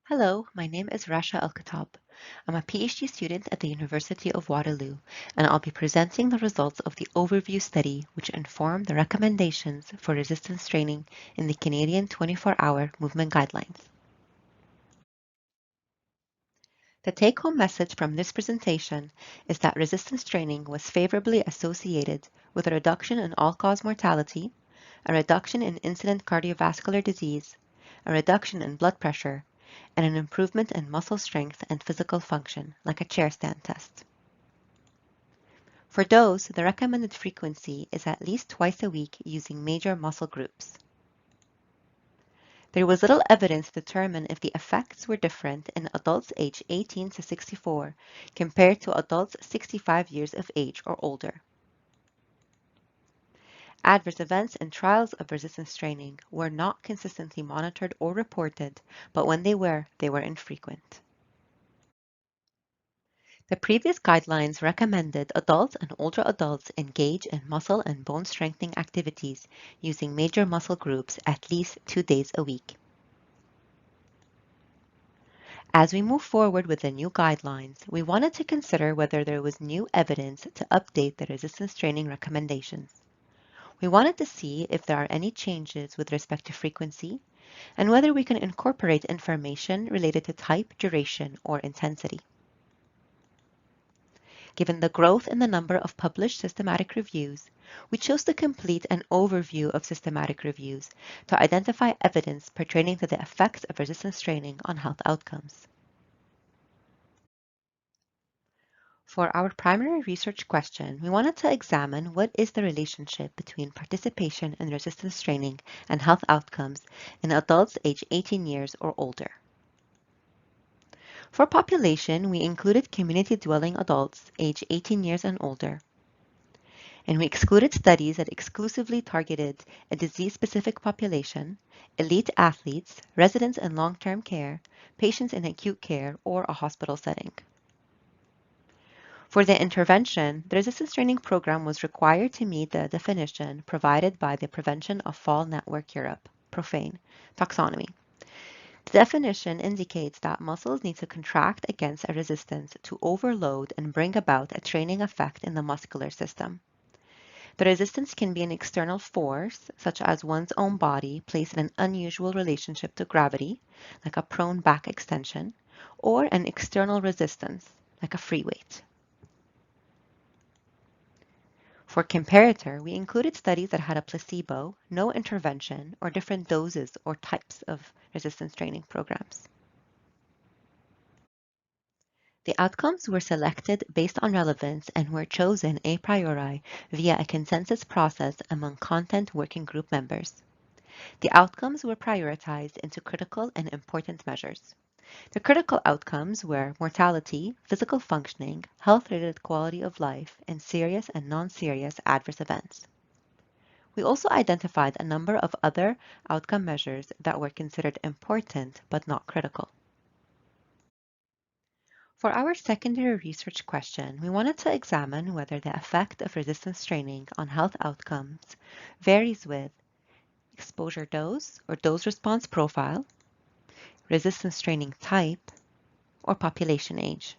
Hello, my name is Rasha Al-Khattab. I'm a PhD student at the University of Waterloo, and I'll be presenting the results of the overview study which inform the recommendations for resistance training in the Canadian 24-hour movement guidelines. The take-home message from this presentation is that resistance training was favorably associated with a reduction in all-cause mortality, a reduction in incident cardiovascular disease, a reduction in blood pressure, and an improvement in muscle strength and physical function, like a chair stand test. For dose, the recommended frequency is at least twice a week using major muscle groups. There was little evidence to determine if the effects were different in adults aged 18 to 64 compared to adults 65 years of age or older. Adverse events in trials of resistance training were not consistently monitored or reported, but when they were infrequent. The previous guidelines recommended adults and older adults engage in muscle and bone strengthening activities using major muscle groups at least 2 days a week. As we move forward with the new guidelines, we wanted to consider whether there was new evidence to update the resistance training recommendations. We wanted to see if there are any changes with respect to frequency and whether we can incorporate information related to type, duration, or intensity. Given the growth in the number of published systematic reviews, we chose to complete an overview of systematic reviews to identify evidence pertaining to the effects of resistance training on health outcomes. For our primary research question, we wanted to examine what is the relationship between participation in resistance training and health outcomes in adults aged 18 years or older. For population, we included community-dwelling adults aged 18 years and older, and we excluded studies that exclusively targeted a disease-specific population, elite athletes, residents in long-term care, patients in acute care, or a hospital setting. For the intervention, the resistance training program was required to meet the definition provided by the Prevention of Fall Network Europe, PROFANE, taxonomy. The definition indicates that muscles need to contract against a resistance to overload and bring about a training effect in the muscular system. The resistance can be an external force, such as one's own body placed in an unusual relationship to gravity, like a prone back extension, or an external resistance, like a free weight. For comparator, we included studies that had a placebo, no intervention, or different doses or types of resistance training programs. The outcomes were selected based on relevance and were chosen a priori via a consensus process among content working group members. The outcomes were prioritized into critical and important measures. The critical outcomes were mortality, physical functioning, health-related quality of life, and serious and non-serious adverse events. We also identified a number of other outcome measures that were considered important but not critical. For our secondary research question, we wanted to examine whether the effect of resistance training on health outcomes varies with exposure dose or dose response profile, resistance training type, or population age.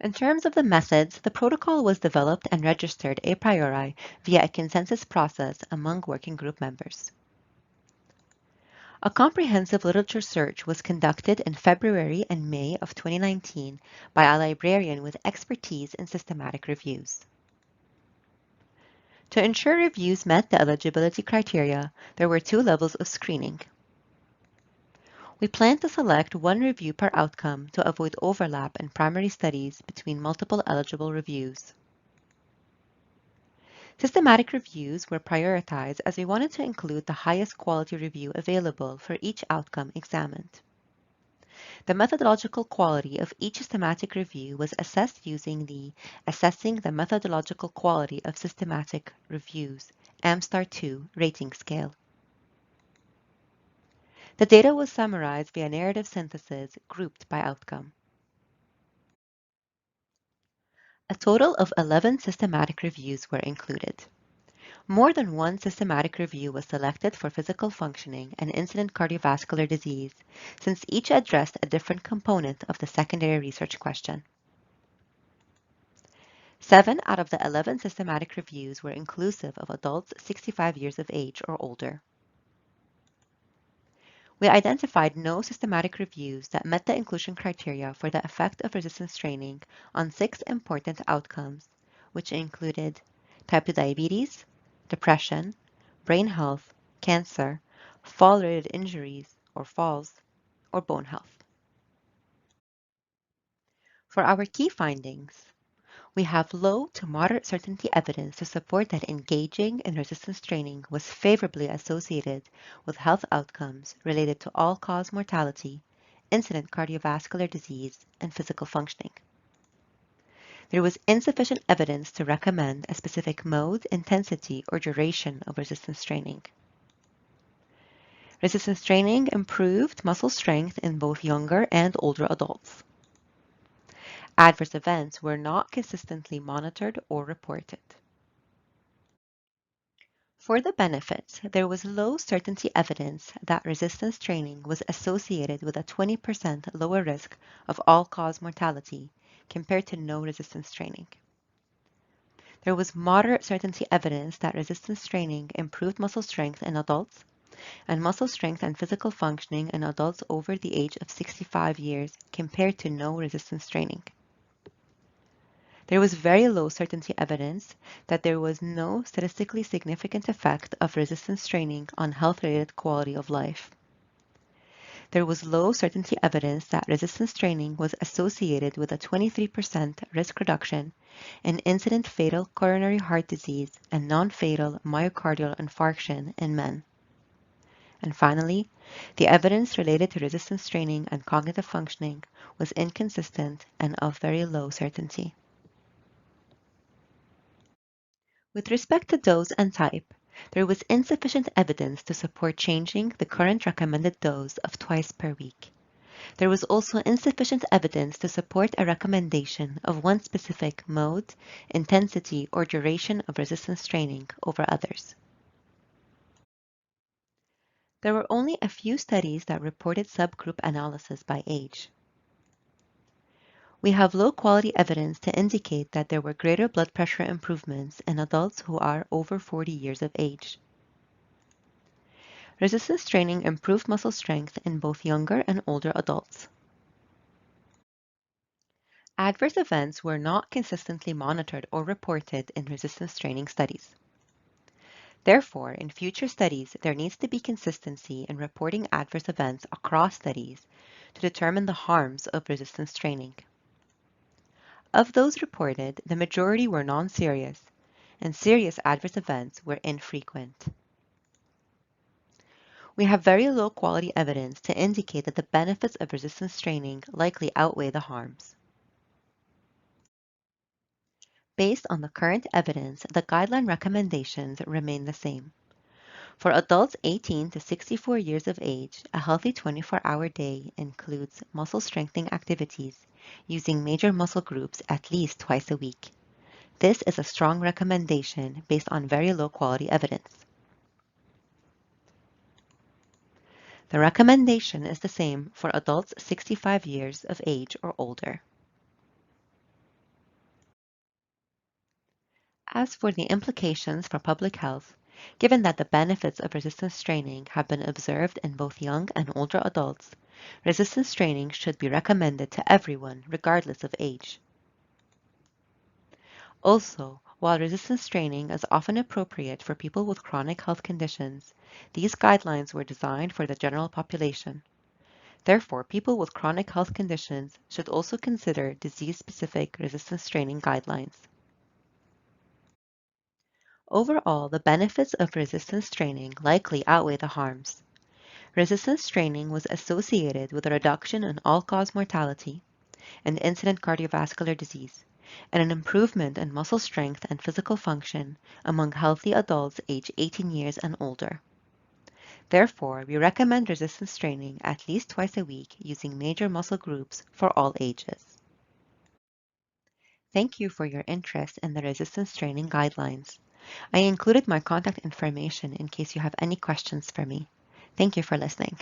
In terms of the methods, the protocol was developed and registered a priori via a consensus process among working group members. A comprehensive literature search was conducted in February and May of 2019 by a librarian with expertise in systematic reviews. To ensure reviews met the eligibility criteria, there were 2 levels of screening. We plan to select 1 review per outcome to avoid overlap in primary studies between multiple eligible reviews. Systematic reviews were prioritized as we wanted to include the highest quality review available for each outcome examined. The methodological quality of each systematic review was assessed using the Assessing the Methodological Quality of Systematic Reviews (AMSTAR2) rating scale. The data was summarized via narrative synthesis grouped by outcome. A total of 11 systematic reviews were included. More than one systematic review was selected for physical functioning and incident cardiovascular disease, since each addressed a different component of the secondary research question. 7 out of the 11 systematic reviews were inclusive of adults 65 years of age or older. We identified no systematic reviews that met the inclusion criteria for the effect of resistance training on 6 important outcomes, which included type 2 diabetes, depression, brain health, cancer, fall-related injuries or falls, or bone health. For our key findings, we have low to moderate certainty evidence to support that engaging in resistance training was favorably associated with health outcomes related to all-cause mortality, incident cardiovascular disease, and physical functioning. There was insufficient evidence to recommend a specific mode, intensity, or duration of resistance training. Resistance training improved muscle strength in both younger and older adults. Adverse events were not consistently monitored or reported. For the benefits, there was low certainty evidence that resistance training was associated with a 20% lower risk of all-cause mortality compared to no resistance training. There was moderate certainty evidence that resistance training improved muscle strength in adults and muscle strength and physical functioning in adults over the age of 65 years compared to no resistance training. There was very low certainty evidence that there was no statistically significant effect of resistance training on health-related quality of life. There was low certainty evidence that resistance training was associated with a 23% risk reduction in incident fatal coronary heart disease and non-fatal myocardial infarction in men. And finally, the evidence related to resistance training and cognitive functioning was inconsistent and of very low certainty. With respect to dose and type, there was insufficient evidence to support changing the current recommended dose of twice per week. There was also insufficient evidence to support a recommendation of one specific mode, intensity, or duration of resistance training over others. There were only a few studies that reported subgroup analysis by age. We have low-quality evidence to indicate that there were greater blood pressure improvements in adults who are over 40 years of age. Resistance training improved muscle strength in both younger and older adults. Adverse events were not consistently monitored or reported in resistance training studies. Therefore, in future studies, there needs to be consistency in reporting adverse events across studies to determine the harms of resistance training. Of those reported, the majority were non-serious, and serious adverse events were infrequent. We have very low quality evidence to indicate that the benefits of resistance training likely outweigh the harms. Based on the current evidence, the guideline recommendations remain the same. For adults 18 to 64 years of age, a healthy 24-hour day includes muscle strengthening activities using major muscle groups at least twice a week. This is a strong recommendation based on very low quality evidence. The recommendation is the same for adults 65 years of age or older. As for the implications for public health, given that the benefits of resistance training have been observed in both young and older adults, resistance training should be recommended to everyone regardless of age. Also, while resistance training is often appropriate for people with chronic health conditions, these guidelines were designed for the general population. Therefore, people with chronic health conditions should also consider disease-specific resistance training guidelines. Overall, the benefits of resistance training likely outweigh the harms. Resistance training was associated with a reduction in all-cause mortality and incident cardiovascular disease, and an improvement in muscle strength and physical function among healthy adults aged 18 years and older. Therefore, we recommend resistance training at least twice a week using major muscle groups for all ages. Thank you for your interest in the resistance training guidelines. I included my contact information in case you have any questions for me. Thank you for listening.